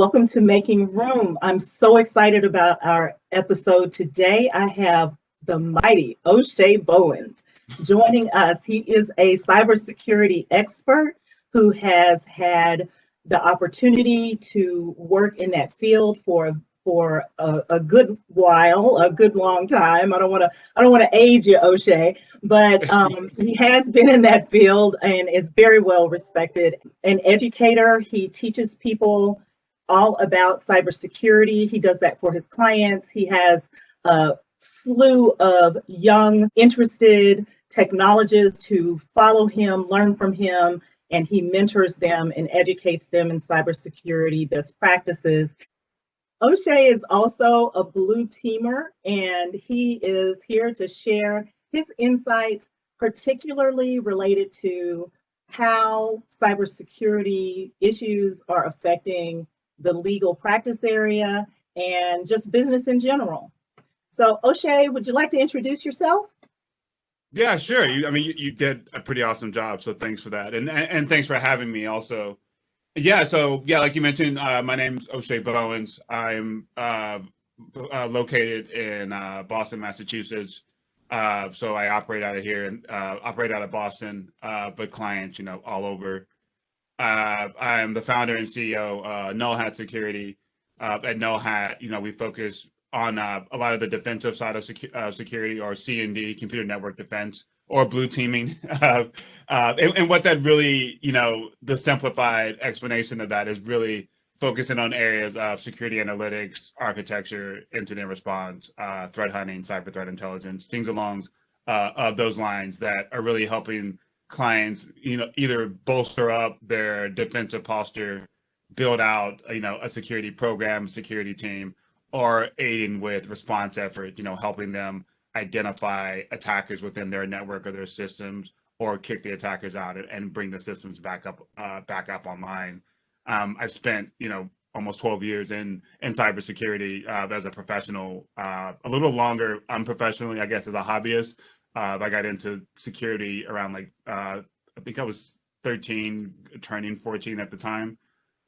Welcome to Making Room. I'm so excited about our episode today. I have the mighty O'Shea Bowens joining us. He is a cybersecurity expert who has had the opportunity to work in that field for a good while, a good long time. I don't want to age you, O'Shea, but he has been in that field and is very well respected. An educator, he teaches people all about cybersecurity. He does that for his clients. He has a slew of young, interested technologists who follow him, learn from him, and he mentors them and educates them in cybersecurity best practices. O'Shea is also a blue teamer, and he is here to share his insights, particularly related to how cybersecurity issues are affecting the legal practice area and just business in general. So O'Shea, would you like to introduce yourself? Yeah, sure. You did a pretty awesome job, so thanks for that, and thanks for having me also. Yeah, like you mentioned, my name's O'Shea Bowens. I'm located in Boston, Massachusetts. So I operate out of here and operate out of Boston, but clients, all over. I'm the founder and CEO Null Hat Security. At Null Hat, we focus on a lot of the defensive side of security, or C&D, computer network defense, or blue teaming. And what that really, the simplified explanation of that is really focusing on areas of security analytics, architecture, incident response, threat hunting, cyber threat intelligence, things along of those lines that are really helping clients, either bolster up their defensive posture, build out, a security program, security team, or aiding with response effort, helping them identify attackers within their network or their systems, or kick the attackers out and bring the systems back up online. I've spent, almost 12 years in cybersecurity as a professional, a little longer unprofessionally, I guess, as a hobbyist. I got into security around I think I was 13, turning 14 at the time.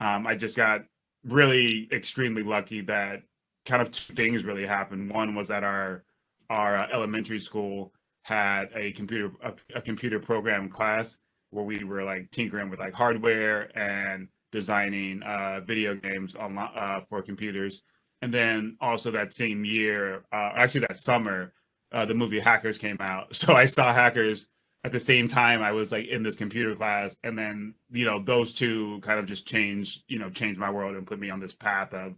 I just got really extremely lucky that kind of two things really happened. One was that our elementary school had a computer program class where we were tinkering with hardware and designing video games for computers. And then also that same year, actually that summer, the movie Hackers came out. So I saw Hackers at the same time I was in this computer class. And then, those two kind of just changed my world and put me on this path of,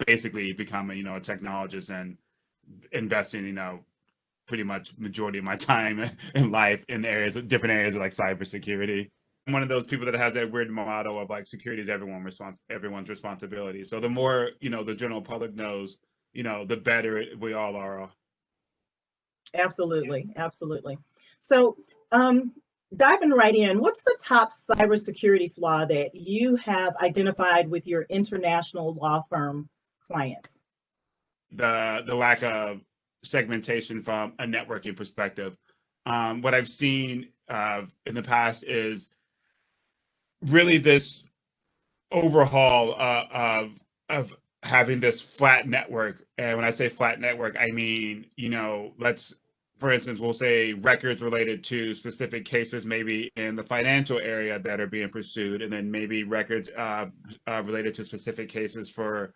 basically becoming, a technologist and investing, pretty much majority of my time in life in different areas of cybersecurity. I'm one of those people that has that weird motto of security is everyone's responsibility. So the more, the general public knows, the better we all are. Absolutely. So diving right in, what's the top cybersecurity flaw that you have identified with your international law firm clients? The lack of segmentation from a networking perspective. What I've seen in the past is really this overhaul of having this flat network. And when I say flat network, I mean, for instance, we'll say records related to specific cases, maybe in the financial area that are being pursued, and then maybe records related to specific cases for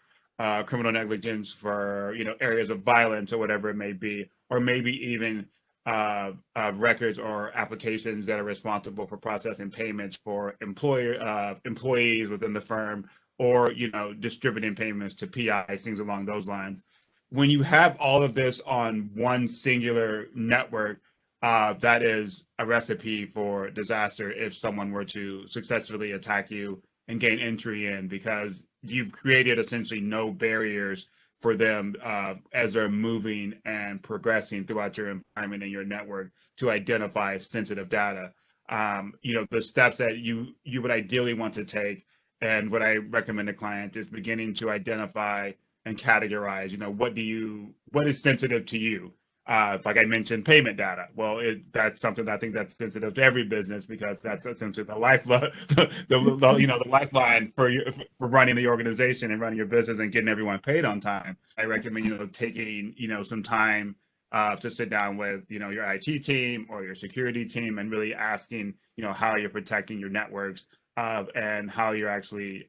criminal negligence, for areas of violence or whatever it may be, or maybe even records or applications that are responsible for processing payments for employees within the firm, or distributing payments to PIs, things along those lines. When you have all of this on one singular network, that is a recipe for disaster if someone were to successfully attack you and gain entry in, because you've created essentially no barriers for them as they're moving and progressing throughout your environment and your network to identify sensitive data. The steps that you would ideally want to take, and what I recommend to clients, is beginning to identify and categorize, what is sensitive to you? Like I mentioned, payment data. Well, that's something I think that's sensitive to every business because that's essentially the lifeline, the lifeline for running the organization and running your business and getting everyone paid on time. I recommend taking some time to sit down with your IT team or your security team and really asking how you're protecting your networks and how you're actually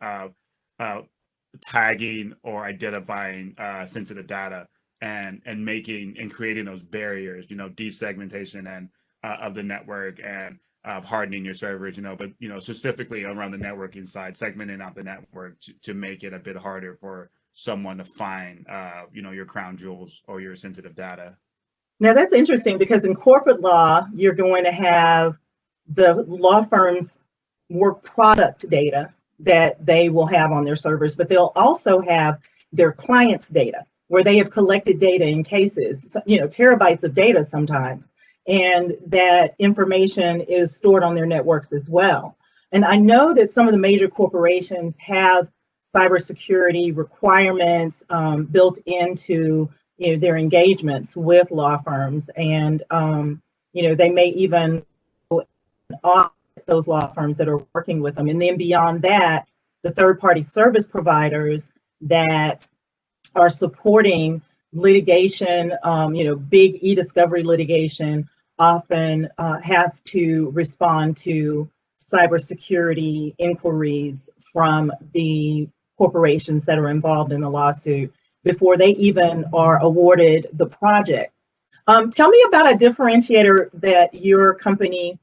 tagging or identifying sensitive data and making and creating those barriers, desegmentation and of the network and hardening your servers, but specifically around the networking side, segmenting out the network to make it a bit harder for someone to find, your crown jewels or your sensitive data. Now that's interesting because in corporate law, you're going to have the law firms work product data that they will have on their servers, but they'll also have their clients' data where they have collected data in cases, terabytes of data sometimes, and that information is stored on their networks as well. And I know that some of the major corporations have cybersecurity requirements built into their engagements with law firms, and they may even audit those law firms that are working with them. And then beyond that, the third-party service providers that are supporting litigation, big e-discovery litigation, often have to respond to cybersecurity inquiries from the corporations that are involved in the lawsuit before they even are awarded the project. Tell me about a differentiator that your company,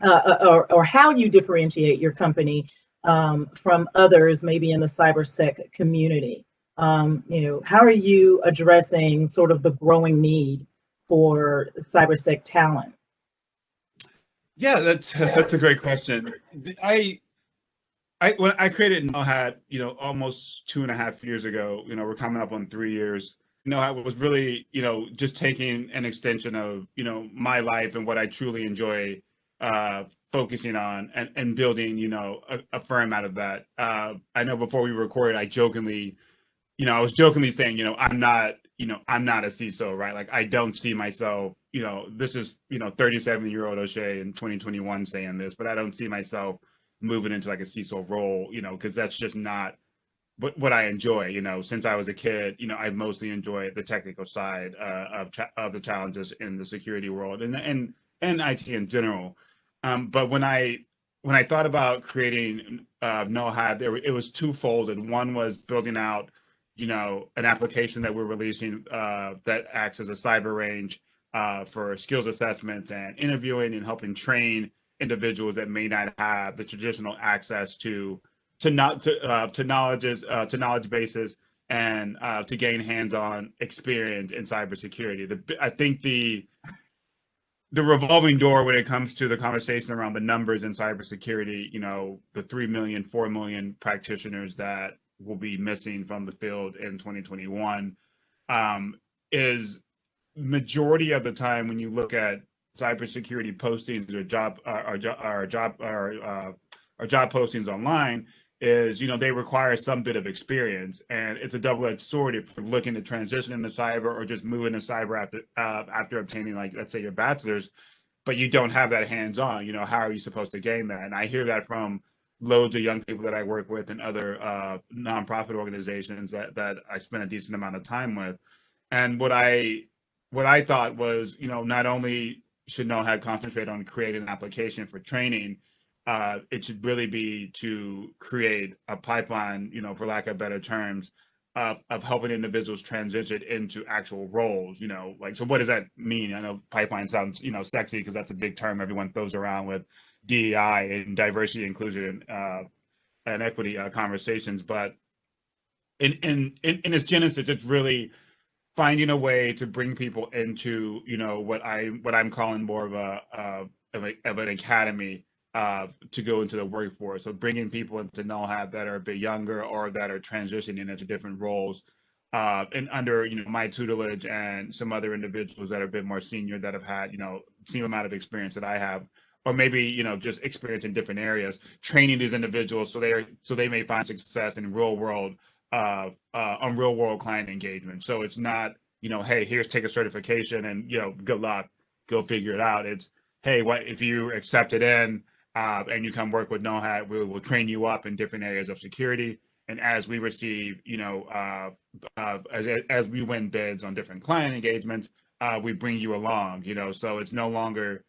or how you differentiate your company from others, maybe in the Cybersec community. How are you addressing sort of the growing need for Cybersec talent? Yeah, that's a great question. When I created Know Hat, almost 2.5 years ago, we're coming up on 3 years. Know Hat was really, just taking an extension of, my life and what I truly enjoy focusing on and building, a firm out of that. I know before we recorded, I was jokingly saying, I'm not a CISO, right? Like I don't see myself, this is, 37-year-old O'Shea in 2021 saying this, but I don't see myself moving into like a CISO role, because that's just not what I enjoy. Since I was a kid, I mostly enjoy the technical side of the challenges in the security world and IT in general. But when I thought about creating Know Hat, it was twofold. And one was building out, an application that we're releasing that acts as a cyber range for skills assessments and interviewing and helping train individuals that may not have the traditional access to knowledge bases and to gain hands-on experience in cybersecurity. I think the revolving door when it comes to the conversation around the numbers in cybersecurity, the 3 million, 4 million practitioners that will be missing from the field in 2021, is majority of the time when you look at cybersecurity postings or job postings online is, they require some bit of experience, and it's a double-edged sword if you're looking to transition into cyber or just move into cyber after obtaining, like, let's say your bachelor's, but you don't have that hands-on. How are you supposed to gain that? And I hear that from loads of young people that I work with and other nonprofit organizations that I spend a decent amount of time with. And what I thought was, not only should Know Hat concentrate on creating an application for training, it should really be to create a pipeline, for lack of better terms, of helping individuals transition into actual roles. So what does that mean? I know pipeline sounds, sexy because that's a big term everyone throws around with DEI and diversity, inclusion, and equity conversations. But in its genesis, it's really finding a way to bring people into, what I'm calling more of an academy to go into the workforce. So bringing people into Know Hat that are a bit younger or that are transitioning into different roles, and under my tutelage and some other individuals that are a bit more senior that have had same amount of experience that I have, or maybe just experience in different areas, training these individuals so they may find success in real world on real world client engagement. So it's not hey, here's take a certification and, good luck, go figure it out. It's, hey, what if you accepted in and you come work with NoHat, we will train you up in different areas of security. And as we receive, as we win bids on different client engagements, we bring you along, so it's no longer,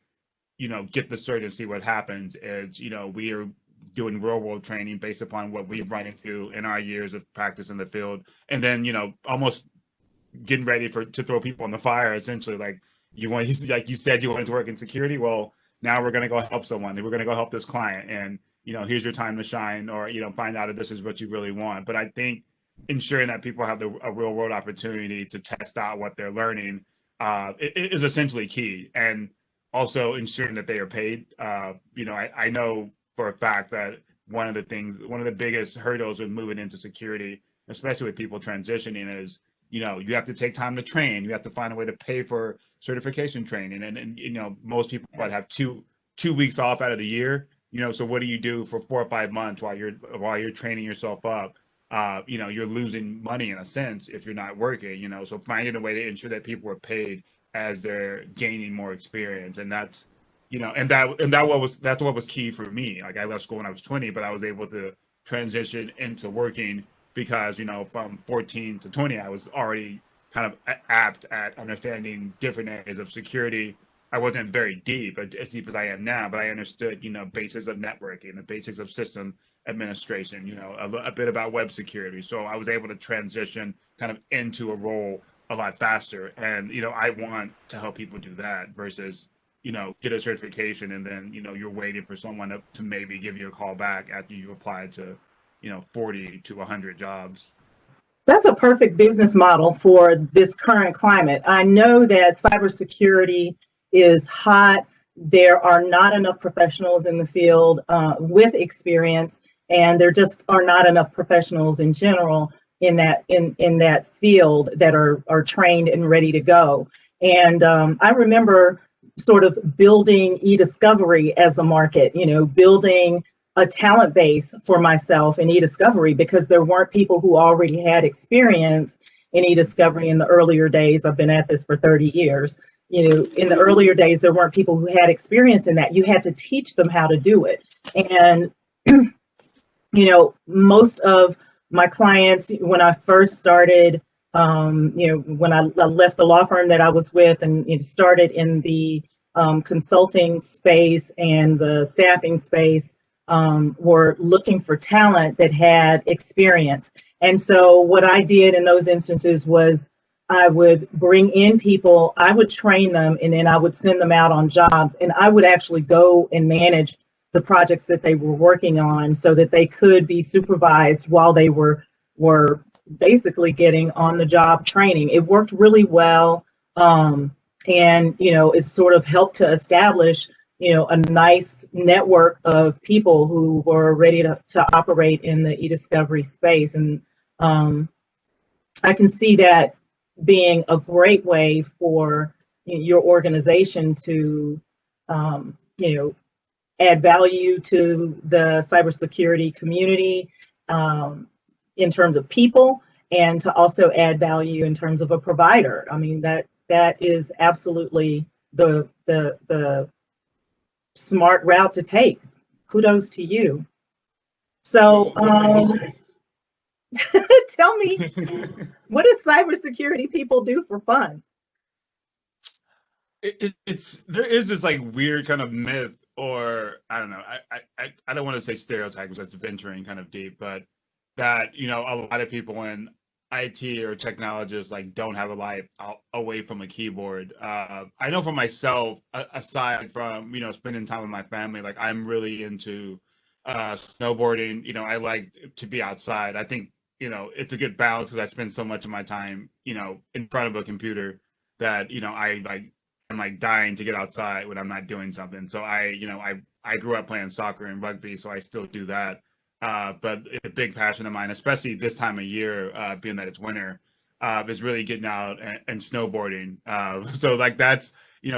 get the cert and see what happens. It's, we are doing real world training based upon what we've run into in our years of practice in the field. And then, almost getting ready to throw people in the fire, essentially. Like like you said, you wanted to work in security. Well, now we're going to go help someone. We're going to go help this client. And, here's your time to shine, or, find out if this is what you really want. But I think ensuring that people have a real world opportunity to test out what they're learning it is essentially key. And also ensuring that they are paid. I know for a fact that one of the biggest hurdles with moving into security, especially with people transitioning, is, you have to take time to train. You have to find a way to pay for certification training. And most people might have two weeks off out of the year. So what do you do for 4 or 5 months while you're training yourself up? You're losing money in a sense if you're not working, so finding a way to ensure that people are paid as they're gaining more experience. And that's, that's what was key for me. Like, I left school when I was 20, but I was able to transition into working because, from 14 to 20, I was already kind of apt at understanding different areas of security. I wasn't very deep, as deep as I am now, but I understood, basics of networking, the basics of system administration, a bit about web security. So I was able to transition kind of into a role a lot faster. And, I want to help people do that versus, get a certification and then, you're waiting for someone to maybe give you a call back after you applied to, 40 to 100 jobs. That's a perfect business model for this current climate. I know that cybersecurity is hot. There are not enough professionals in the field with experience, and there just are not enough professionals in general in that field that are trained and ready to go. And I remember sort of building eDiscovery as a market, building a talent base for myself in eDiscovery, because there weren't people who already had experience in eDiscovery in the earlier days. I've been at this for 30 years. In the earlier days, there weren't people who had experience in that. You had to teach them how to do it. And, most of my clients, when I first started, when I left the law firm that I was with and started in the consulting space and the staffing space, were looking for talent that had experience. And so what I did in those instances was I would bring in people, I would train them, and then I would send them out on jobs, and I would actually go and manage the projects that they were working on so that they could be supervised while they were basically getting on the job training. It worked really well. And, it sort of helped to establish, a nice network of people who were ready to operate in the eDiscovery space. And I can see that being a great way for your organization to, add value to the cybersecurity community in terms of people, and to also add value in terms of a provider. I mean, that is absolutely the smart route to take. Kudos to you. So tell me, what do cybersecurity people do for fun? There is this like weird kind of myth, or I don't know, I don't want to say stereotype because that's venturing kind of deep, but that, a lot of people in IT or technologists like don't have a life away from a keyboard. I know for myself, aside from, spending time with my family, like I'm really into snowboarding. I like to be outside. I think, it's a good balance because I spend so much of my time, in front of a computer that, I'm like dying to get outside when I'm not doing something. So I grew up playing soccer and rugby, so I still do that. But a big passion of mine, especially this time of year, being that it's winter, is really getting out and snowboarding. So like that's,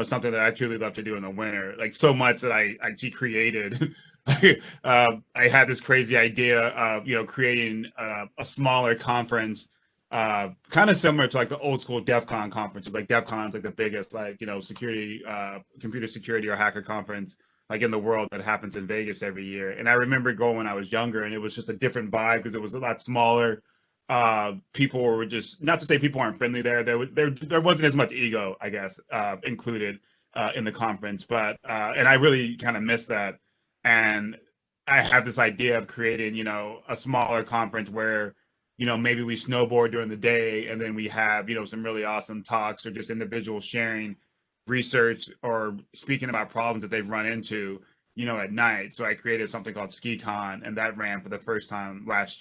something that I truly love to do in the winter, like so much that I actually created. I had this crazy idea of, creating a smaller conference kind of similar to like the old school DEF CON conferences. Like DEF CON's like the biggest like security, computer security or hacker conference like in the world that happens in Vegas every year. And I remember going when I was younger, and it was just a different vibe because it was a lot smaller. People were just, not to say people aren't friendly there. There wasn't as much ego, I guess, included in the conference. But and I really kind of missed that. And I have this idea of creating, a smaller conference where, maybe we snowboard during the day, and then we have, some really awesome talks or just individuals sharing research or speaking about problems that they've run into, at night. So I created something called SkiCon, and that ran for the first time last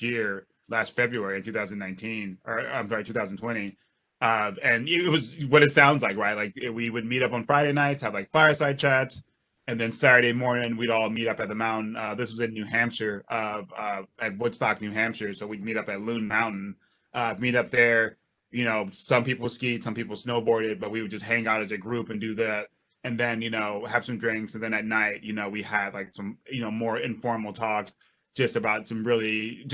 February in 2019, or I'm sorry, 2020. And it was what it sounds like, right? Like we would meet up on Friday nights, have like fireside chats, and then Saturday morning we'd all meet up at the mountain. This was in New Hampshire, at Woodstock, New Hampshire. So we'd meet up at Loon Mountain, meet up there. Some people skied, some people snowboarded, but we would just hang out as a group and do that. And then, have some drinks. And then at night, we had like some, more informal talks just about some really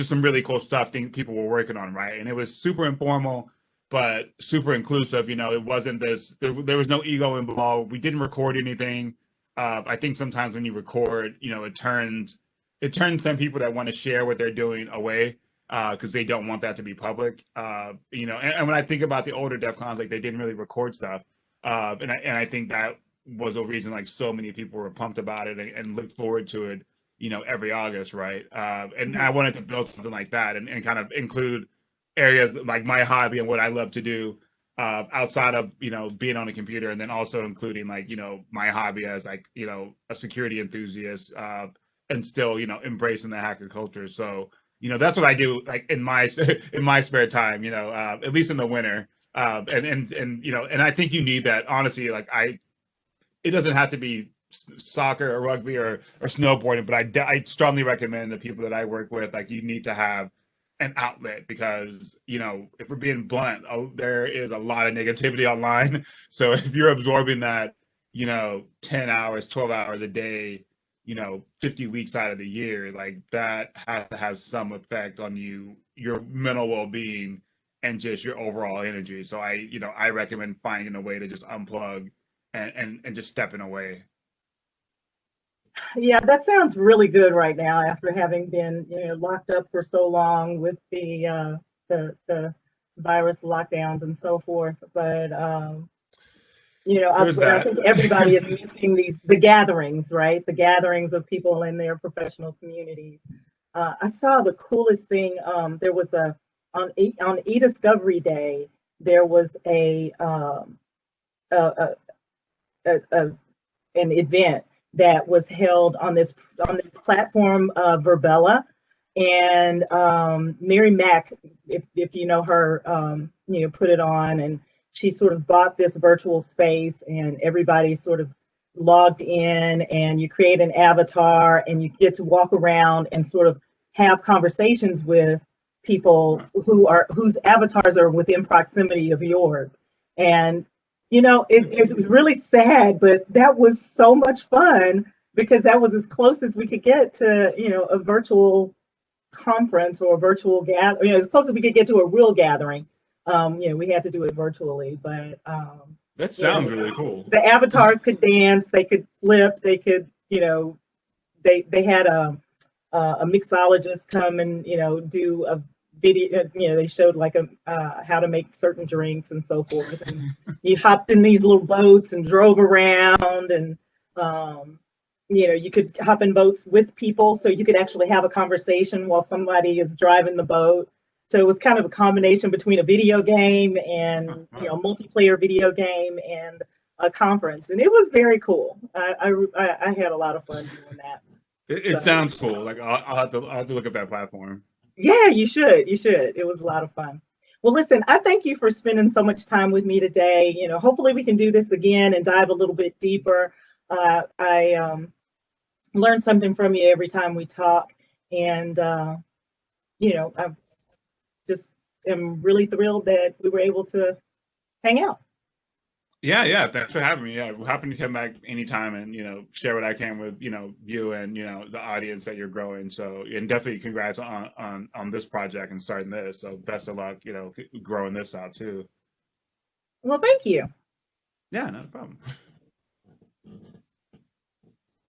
cool stuff people were working on, right? And it was super informal, but super inclusive. It wasn't there was no ego involved. We didn't record anything. I think sometimes when you record, it turns some people that want to share what they're doing away, because they don't want that to be public. And when I think about the older DEF CONs, like they didn't really record stuff. And I think that was a reason like so many people were pumped about it and looked forward to it, every August, right? And I wanted to build something like that and kind of include areas like my hobby and what I love to do, outside of, being on a computer, and then also including like, my hobby as like, a security enthusiast, and still, embracing the hacker culture. So, that's what I do like in my spare time, at least in the winter. And I think you need that, honestly. Like it doesn't have to be soccer or rugby or snowboarding, but I strongly recommend the people that I work with, like you need to have an outlet, because if we're being blunt, there is a lot of negativity online. So if you're absorbing that 10 hours, 12 hours a day, 50 weeks out of the year, like that has to have some effect on your mental well-being and just your overall energy. So I recommend finding a way to just unplug and just stepping away. Yeah, that sounds really good right now after having been, locked up for so long with the virus lockdowns and so forth. But I think everybody is missing the gatherings, right? The gatherings of people in their professional communities. I saw the coolest thing. There was on eDiscovery Day, there was an event that was held on this platform, Verbella, and Mary Mack, if you know her, put it on, and she sort of bought this virtual space, and everybody sort of logged in, and you create an avatar, and you get to walk around and sort of have conversations with people whose avatars are within proximity of yours. And it was really sad, but that was so much fun, because that was as close as we could get to, a virtual conference or a virtual gathering, as close as we could get to a real gathering. We had to do it virtually, but that sounds really cool. The avatars could dance, they could flip, they could, they had a mixologist come and, do a video. They showed like how to make certain drinks and so forth, and you hopped in these little boats and drove around, and you could hop in boats with people, so you could actually have a conversation while somebody is driving the boat. So it was kind of a combination between a video game and a multiplayer video game and a conference, and it was very cool. I had a lot of fun doing that. It sounds cool. Like I'll have to look at that platform. Yeah, you should. It was a lot of fun. Well, listen, I thank you for spending so much time with me today. Hopefully we can do this again and dive a little bit deeper. I learn something from you every time we talk, and I just am really thrilled that we were able to hang out. Yeah. Thanks for having me. Yeah, we're happy to come back anytime and share what I can with you and the audience that you're growing. So and definitely congrats on this project and starting this. So best of luck, growing this out too. Well, thank you. Yeah, no problem.